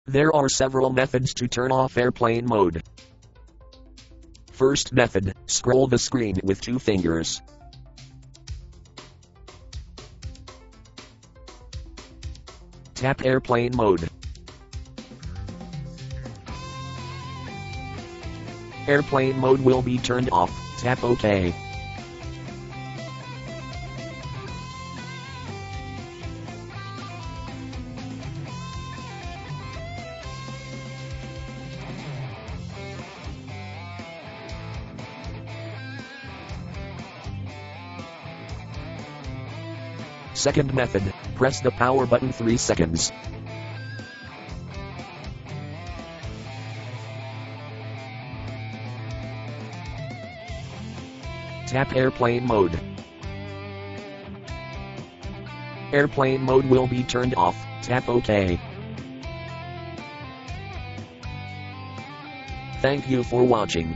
There are several methods to turn off airplane mode. First method, scroll the screen with 2 fingers. Tap airplane mode. Airplane mode will be turned off. Tap OK. Second method, press the power button 3 seconds. Tap airplane mode. Airplane mode will be turned off. Tap OK. Thank you for watching.